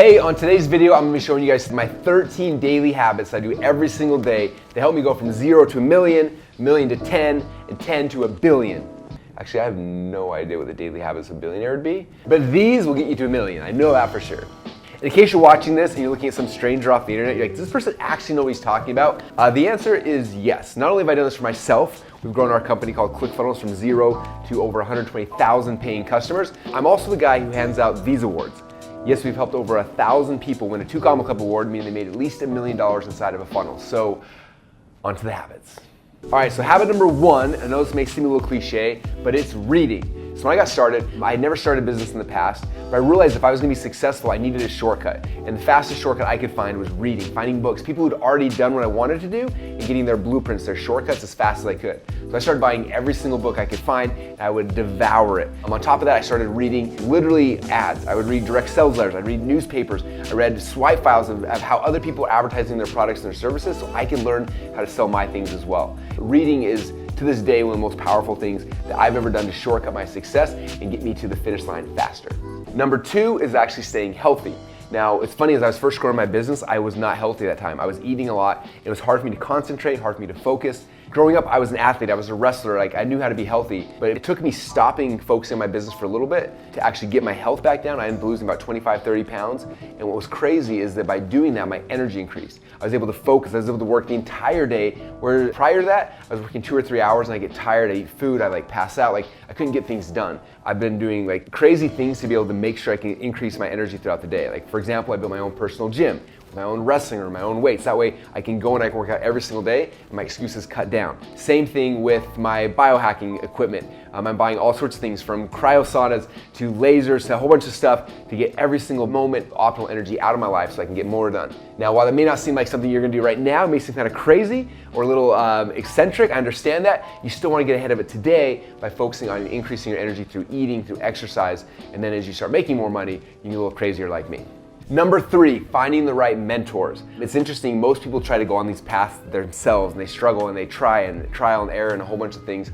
Hey, on today's video, I'm gonna be showing you guys my 13 daily habits I do every single day to help me go from 0 to a million to 10, and 10 to a billion. Actually, I have no idea what the daily habits of a billionaire would be, but these will get you to a million. I know that for sure. In case you're watching this and you're looking at some stranger off the internet, you're like, does this person actually know what he's talking about? The answer is yes. Not only have I done this for myself, we've grown our company called ClickFunnels from 0 to over 120,000 paying customers. I'm also the guy who hands out these awards. Yes, we've helped over 1,000 people win a 2 Comma Club award, meaning they made at least $1 million inside of a funnel. So, on to the habits. All right, so habit number 1, I know this may seem a little cliche, but it's reading. So when I got started, I had never started a business in the past, but I realized if I was gonna be successful, I needed a shortcut. And the fastest shortcut I could find was reading, finding books, people who'd already done what I wanted to do, and getting their blueprints, their shortcuts as fast as I could. So I started buying every single book I could find, and I would devour it. On top of that, I started reading literally ads. I would read direct sales letters, I'd read newspapers, I read swipe files of how other people are advertising their products and their services, so I could learn how to sell my things as well. Reading is, to this day, one of the most powerful things that I've ever done to shortcut my success and get me to the finish line faster. Number 2 is actually staying healthy. Now, it's funny, as I was first growing my business, I was not healthy at that time. I was eating a lot. It was hard for me to concentrate, hard for me to focus. Growing up, I was an athlete, I was a wrestler, I knew how to be healthy, but it took me stopping focusing on my business for a little bit to actually get my health back down. I ended up losing about 25, 30 pounds. And what was crazy is that by doing that, my energy increased. I was able to focus, I was able to work the entire day, where prior to that, I was working 2 or 3 hours and I get tired, I eat food, I pass out, I couldn't get things done. I've been doing crazy things to be able to make sure I can increase my energy throughout the day. For example, I built my own personal gym, my own wrestling room, my own weights. That way I can go and I can work out every single day and my excuses cut down. Same thing with my biohacking equipment. I'm buying all sorts of things from cryosaunas to lasers to a whole bunch of stuff to get every single moment optimal energy out of my life so I can get more done. Now, while that may not seem like something you're gonna do right now, it may seem kind of crazy or a little eccentric, I understand that. You still wanna get ahead of it today by focusing on increasing your energy through eating, through exercise, and then as you start making more money, you can get a little crazier like me. Number 3, finding the right mentors. It's interesting, most people try to go on these paths themselves and they struggle and they try and trial and error and a whole bunch of things.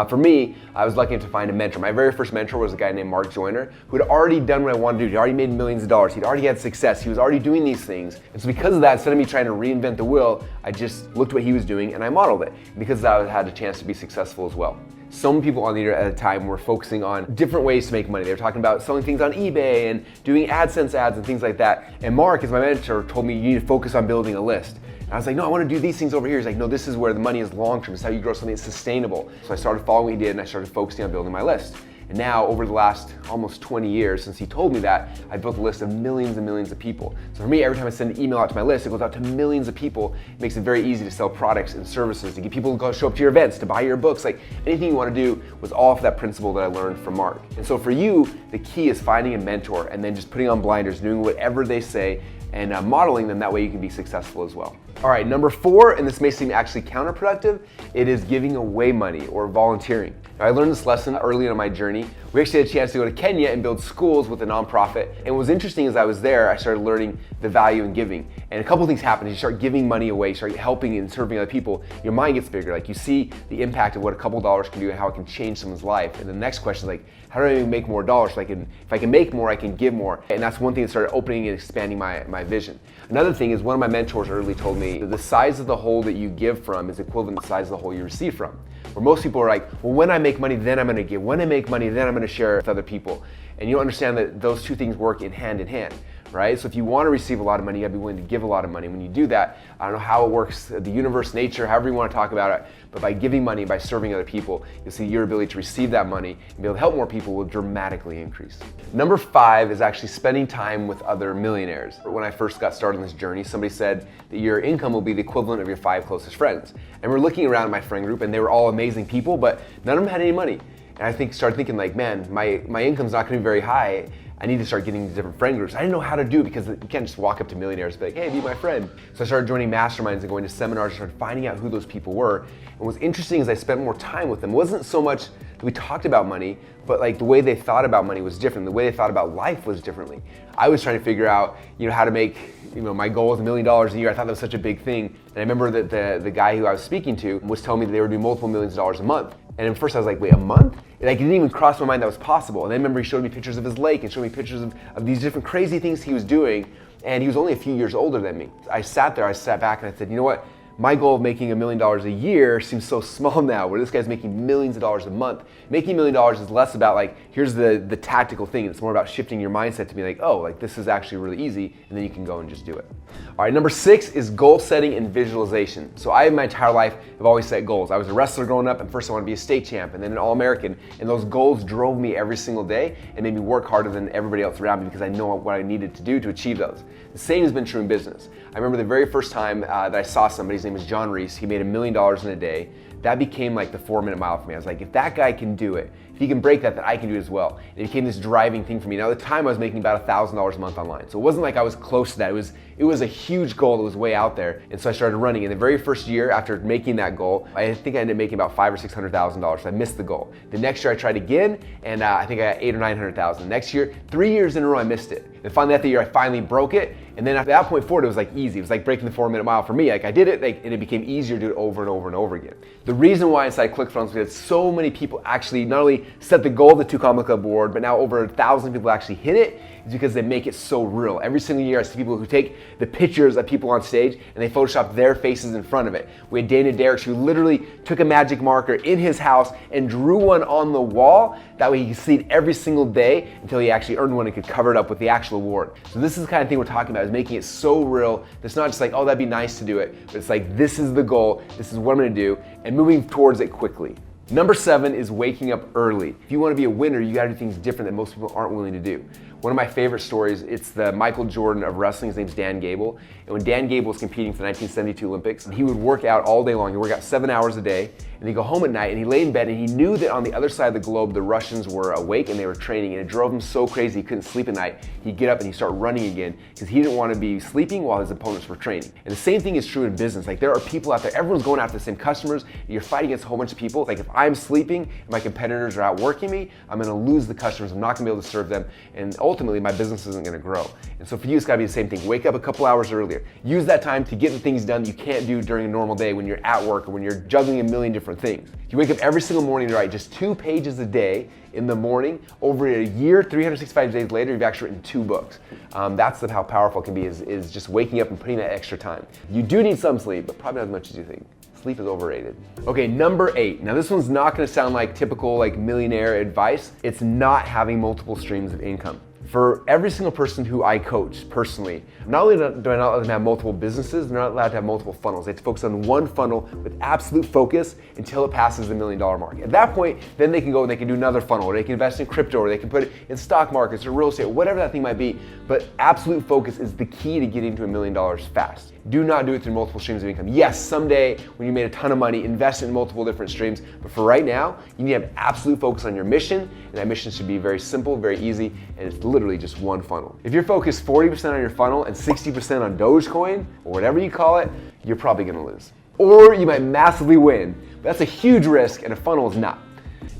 For me, I was lucky enough to find a mentor. My very first mentor was a guy named Mark Joyner who had already done what I wanted to do. He'd already made millions of dollars. He'd already had success. He was already doing these things. And so because of that, instead of me trying to reinvent the wheel, I just looked what he was doing and I modeled it. Because of that, I had a chance to be successful as well. So many people on the internet at the time were focusing on different ways to make money. They were talking about selling things on eBay and doing AdSense ads and things like that. And Mark, as my mentor, told me you need to focus on building a list. And I was like, no, I want to do these things over here. He's like, no, this is where the money is long-term. It's how you grow something that's sustainable. So I started following what he did and I started focusing on building my list. And now, over the last almost 20 years since he told me that, I built a list of millions and millions of people. So for me, every time I send an email out to my list, it goes out to millions of people. It makes it very easy to sell products and services, to get people to go show up to your events, to buy your books. Anything you want to do was all for that principle that I learned from Mark. And so for you, the key is finding a mentor and then just putting on blinders, doing whatever they say, and modeling them. That way you can be successful as well. All right, number 4, and this may seem actually counterproductive, it is giving away money or volunteering. Now, I learned this lesson early in my journey. We actually had a chance to go to Kenya and build schools with a nonprofit. And what was interesting is I was there, I started learning the value in giving. And a couple of things happen. As you start giving money away, you start helping and serving other people, your mind gets bigger. You see the impact of what a couple dollars can do and how it can change someone's life. And the next question is how do I make more dollars? So if I can make more, I can give more. And that's one thing that started opening and expanding my vision. Another thing is one of my mentors early told me that the size of the hole that you give from is equivalent to the size of the hole you receive from. Where most people are like, well, when I make money, then I'm gonna give. When I make money, then I'm gonna share with other people. And you don't understand that those two things work in hand, right? So if you wanna receive a lot of money, you gotta be willing to give a lot of money. When you do that, I don't know how it works, the universe, nature, however you wanna talk about it, but by giving money, by serving other people, you'll see your ability to receive that money and be able to help more people will dramatically increase. Number 5 is actually spending time with other millionaires. When I first got started on this journey, somebody said that your income will be the equivalent of your 5 closest friends. And we're looking around at my friend group and they were all amazing people, but none of them had any money. And I started thinking man, my income's not gonna be very high. I need to start getting into different friend groups. I didn't know how to do it because you can't just walk up to millionaires and be like, hey, be my friend. So I started joining masterminds and going to seminars and started finding out who those people were. And what's interesting is I spent more time with them. It wasn't so much that we talked about money, but the way they thought about money was different. The way they thought about life was differently. I was trying to figure out, how to make, my goal was $1 million a year. I thought that was such a big thing. And I remember that the guy who I was speaking to was telling me that they were doing multiple millions of dollars a month. And at first I was like, wait, a month? Like, it didn't even cross my mind that was possible. And then remember, he showed me pictures of his lake and showed me pictures of these different crazy things he was doing. And he was only a few years older than me. I sat back and I said, you know what? My goal of making $1 million a year seems so small now, where this guy's making millions of dollars a month. Making $1 million is less about like, here's the tactical thing. It's more about shifting your mindset to be like, oh, like this is actually really easy, and then you can go and just do it. All right, number 6 is goal setting and visualization. So I, in my entire life, have always set goals. I was a wrestler growing up, and first I wanted to be a state champ, and then an All-American, and those goals drove me every single day and made me work harder than everybody else around me because I know what I needed to do to achieve those. The same has been true in business. I remember the very first time that I saw somebody, his name was John Reese, he made $1 million in a day. That became like the 4-minute mile for me. I was like, if that guy can do it, if he can break that, then I can do it as well. And it became this driving thing for me. Now at the time I was making about $1,000 a month online. So it wasn't like I was close to that. It was a huge goal that was way out there. And so I started running. In the very first year after making that goal, I think I ended up making about $500,000 or $600,000. So I missed the goal. The next year I tried again, and I think I got $800,000 or $900,000. Next year, 3 years in a row I missed it. And finally that year I finally broke it. And then at that point forward, it was like easy. It was like breaking the 4-minute mile for me. Like I did it, and it became easier to do it over and over and over again. The reason why inside ClickFunnels, we had so many people actually not only set the goal of the 2 Comma Club board, but now over 1,000 people actually hit it, is because they make it so real. Every single year I see people who take the pictures of people on stage and they Photoshop their faces in front of it. We had Dana Derricks who literally took a magic marker in his house and drew one on the wall. That way he could see it every single day until he actually earned one and could cover it up with the actual award. So this is the kind of thing we're talking about, is making it so real. It's not just like, oh, that'd be nice to do it, but it's like, this is the goal, this is what I'm gonna do, and moving towards it quickly. Number 7 is waking up early. If you want to be a winner, you got to do things different that most people aren't willing to do. One of my favorite stories, it's the Michael Jordan of wrestling. His name's Dan Gable. And when Dan Gable was competing for the 1972 Olympics, he would work out all day long. He'd work out 7 hours a day, and he'd go home at night, and he lay in bed, and he knew that on the other side of the globe, the Russians were awake and they were training, and it drove him so crazy he couldn't sleep at night. He'd get up and he'd start running again because he didn't want to be sleeping while his opponents were training. And the same thing is true in business. Like, there are people out there, everyone's going after the same customers, and you're fighting against a whole bunch of people. Like, if I'm sleeping and my competitors are outworking me, I'm going to lose the customers. I'm not going to be able to serve them, and ultimately my business isn't going to grow. And so for you, it's got to be the same thing. Wake up a couple hours earlier. Use that time to get the things done you can't do during a normal day when you're at work or when you're juggling a million different things. If you wake up every single morning to write just 2 pages a day in the morning, over a year, 365 days later, you've actually written 2 books. That's how powerful it can be, is just waking up and putting that extra time. You do need some sleep, but probably not as much as you think. Sleep is overrated. Okay, number 8. Now this one's not gonna sound like typical like millionaire advice. It's not having multiple streams of income. For every single person who I coach personally, not only do I not let them have multiple businesses, they're not allowed to have multiple funnels. They have to focus on one funnel with absolute focus until it passes the $1 million mark. At that point, then they can go and they can do another funnel, or they can invest in crypto, or they can put it in stock markets or real estate, or whatever that thing might be. But absolute focus is the key to getting to $1 million fast. Do not do it through multiple streams of income. Yes, someday when you made a ton of money, invest in multiple different streams. But for right now, you need to have absolute focus on your mission, and that mission should be very simple, very easy, and it's literally just one funnel. If you're focused 40% on your funnel and 60% on Dogecoin, or whatever you call it, you're probably gonna lose. Or you might massively win, but that's a huge risk, and a funnel is not.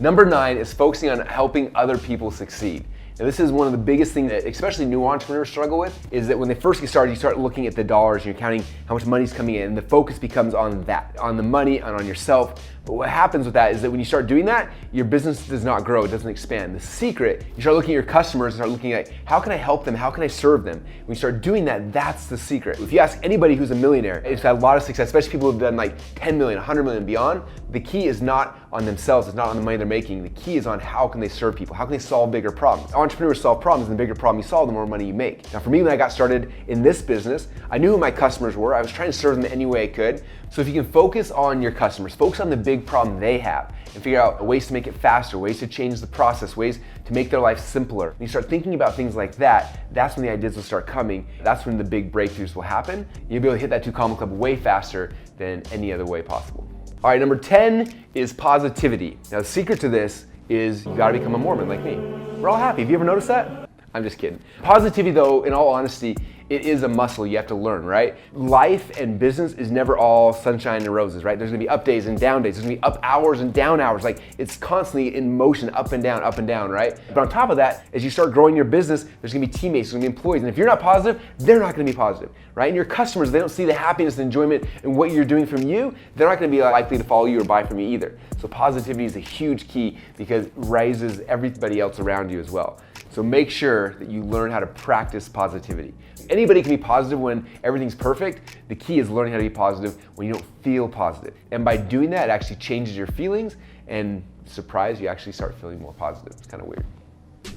Number 9 is focusing on helping other people succeed. Now this is one of the biggest things that especially new entrepreneurs struggle with, is that when they first get started, you start looking at the dollars and you're counting how much money's coming in, and the focus becomes on that, on the money and on yourself. But what happens with that is that when you start doing that, your business does not grow, it doesn't expand. The secret, you start looking at your customers and start looking at, how can I help them, how can I serve them? When you start doing that, that's the secret. If you ask anybody who's a millionaire, it's had a lot of success, especially people who've done like 10 million, 100 million and beyond, the key is not on themselves, it's not on the money they're making. The key is on how can they serve people, how can they solve bigger problems. Entrepreneurs solve problems, and the bigger problem you solve, the more money you make. Now for me, when I got started in this business, I knew who my customers were. I was trying to serve them any way I could. So if you can focus on your customers, focus on the big problem they have, and figure out ways to make it faster, ways to change the process, ways to make their life simpler. When you start thinking about things like that, that's when the ideas will start coming. That's when the big breakthroughs will happen. You'll be able to hit that 2 Comma Club way faster than any other way possible. All right, number 10 is positivity. Now the secret to this is you gotta become a Mormon like me. We're all happy. Have you ever noticed that? I'm just kidding. Positivity though, in all honesty, it is a muscle you have to learn, right? Life and business is never all sunshine and roses, right? There's gonna be up days and down days. There's gonna be up hours and down hours. Like, it's constantly in motion, up and down, right? But on top of that, as you start growing your business, there's gonna be teammates, there's gonna be employees. And if you're not positive, they're not gonna be positive, right? And your customers, they don't see the happiness and enjoyment in what you're doing from you, they're not gonna be likely to follow you or buy from you either. So positivity is a huge key because it raises everybody else around you as well. So make sure that you learn how to practice positivity. Anybody can be positive when everything's perfect. The key is learning how to be positive when you don't feel positive. And by doing that, it actually changes your feelings, and surprise, you actually start feeling more positive. It's kind of weird.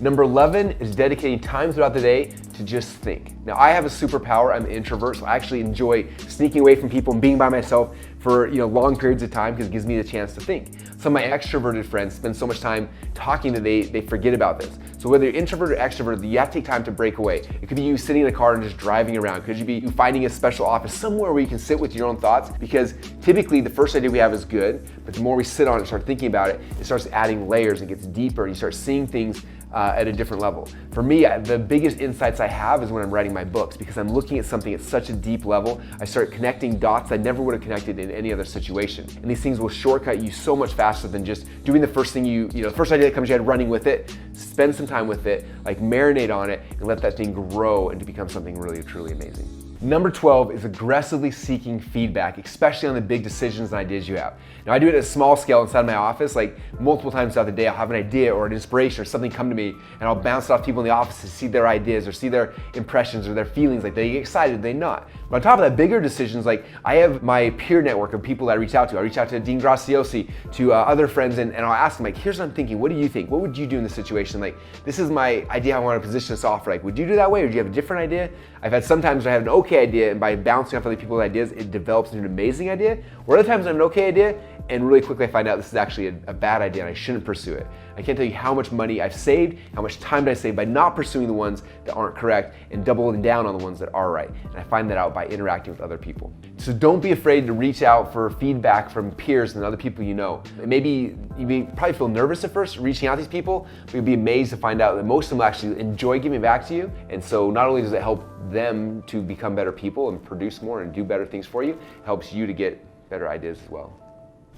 Number 11 is dedicating time throughout the day to just think. Now, I have a superpower. I'm an introvert, so I actually enjoy sneaking away from people and being by myself for long periods of time because it gives me the chance to think. Some of my extroverted friends spend so much time talking that they forget about this. So whether you're introverted or extroverted, you have to take time to break away. It could be you sitting in a car and just driving around. It could be you finding a special office somewhere where you can sit with your own thoughts, because typically the first idea we have is good, but the more we sit on it and start thinking about it, it starts adding layers and gets deeper, and you start seeing things at a different level. For me, the biggest insights I have is when I'm writing my books, because I'm looking at something at such a deep level. I start connecting dots I never would have connected in any other situation. And these things will shortcut you so much faster than just doing the first thing the first idea that comes to your head, running with it. Spend some time with it, like marinate on it, and let that thing grow and to become something really, truly amazing. Number 12 is aggressively seeking feedback, especially on the big decisions and ideas you have. Now, I do it at a small scale inside my office, like multiple times throughout the day. I'll have an idea or an inspiration or something come to me, and I'll bounce it off people in the office to see their ideas or see their impressions or their feelings, like they get excited, they not. But on top of that, bigger decisions, like I have my peer network of people that I reach out to. I reach out to Dean Graciosi, to other friends, and I'll ask them, like, here's what I'm thinking. What do you think? What would you do in this situation? Like, this is my idea. I want to position this off. Like, would you do that way, or do you have a different idea? I've had sometimes where I have an okay idea, and by bouncing off other people's ideas, it develops into an amazing idea. Or other times I have an okay idea, and really quickly I find out this is actually a bad idea and I shouldn't pursue it. I can't tell you how much money I've saved, how much time did I save by not pursuing the ones that aren't correct and doubling down on the ones that are right. And I find that out by interacting with other people. So don't be afraid to reach out for feedback from peers and other people you know. Maybe you may probably feel nervous at first reaching out to these people, but you'll be amazed to find out that most of them actually enjoy giving back to you. And so not only does it help them to become better people and produce more and do better things for you, it helps you to get better ideas as well.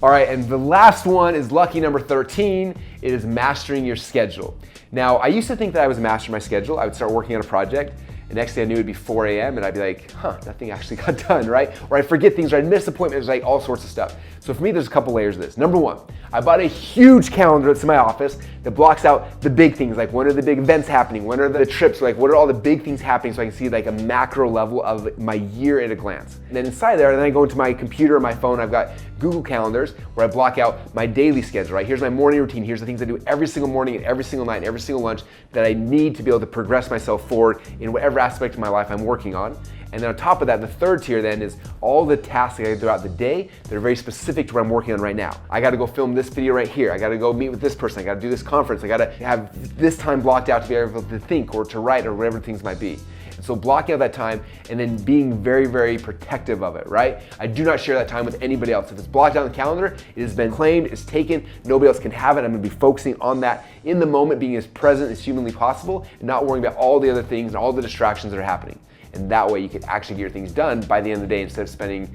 All right, and the last one is lucky number 13. It is mastering your schedule. Now, I used to think that I was mastering my schedule. I would start working on a project, and next thing I knew it'd be 4 a.m. and I'd be like, nothing actually got done, right? Or I'd forget things, or I'd miss appointments, like all sorts of stuff. So for me, there's a couple layers of this. Number one, I bought a huge calendar that's in my office that blocks out the big things, like when are the big events happening, when are the trips, like what are all the big things happening, so I can see like a macro level of my year at a glance. And then inside there, then I go into my computer or my phone, I've got Google Calendars where I block out my daily schedule, right? Here's my morning routine, here's the things I do every single morning and every single night and every single lunch that I need to be able to progress myself forward in whatever aspect of my life I'm working on. And then on top of that, the third tier then is all the tasks that I do throughout the day that are very specific to what I'm working on right now. I gotta go film this video right here. I gotta go meet with this person. I gotta do this conference. I gotta have this time blocked out to be able to think or to write or whatever things might be. And so blocking out that time and then being very, very protective of it, right? I do not share that time with anybody else. If it's blocked out on the calendar, it has been claimed, it's taken, nobody else can have it. I'm gonna be focusing on that in the moment, being as present as humanly possible and not worrying about all the other things and all the distractions that are happening. And that way you can actually get your things done by the end of the day instead of spending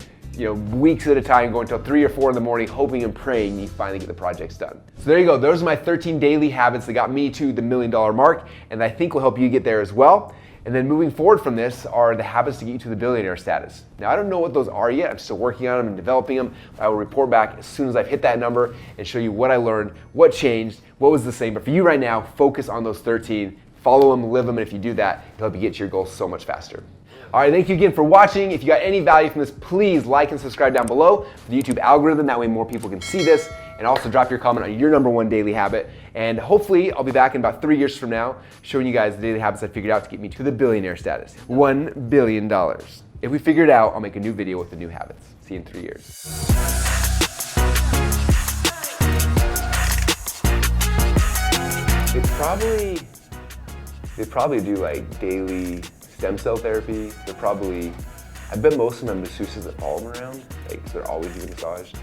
weeks at a time going until 3 or 4 in the morning hoping and praying you finally get the projects done. So there you go. Those are my 13 daily habits that got me to the $1 million mark, and I think will help you get there as well. And then moving forward from this are the habits to get you to the billionaire status. Now, I don't know what those are yet. I'm still working on them and developing them. I will report back as soon as I've hit that number and show you what I learned, what changed, what was the same. But for you right now, focus on those 13. Follow them, live them, and if you do that, it'll help you get to your goals so much faster. All right, thank you again for watching. If you got any value from this, please like and subscribe down below for the YouTube algorithm. That way more people can see this. And also drop your comment on your number one daily habit. And hopefully I'll be back in about 3 years from now showing you guys the daily habits I figured out to get me to the billionaire status. $1 billion. If we figure it out, I'll make a new video with the new habits. See you in 3 years. They probably do like daily stem cell therapy. I bet most of them have masseuses that follow them around, like, so they're always getting massaged.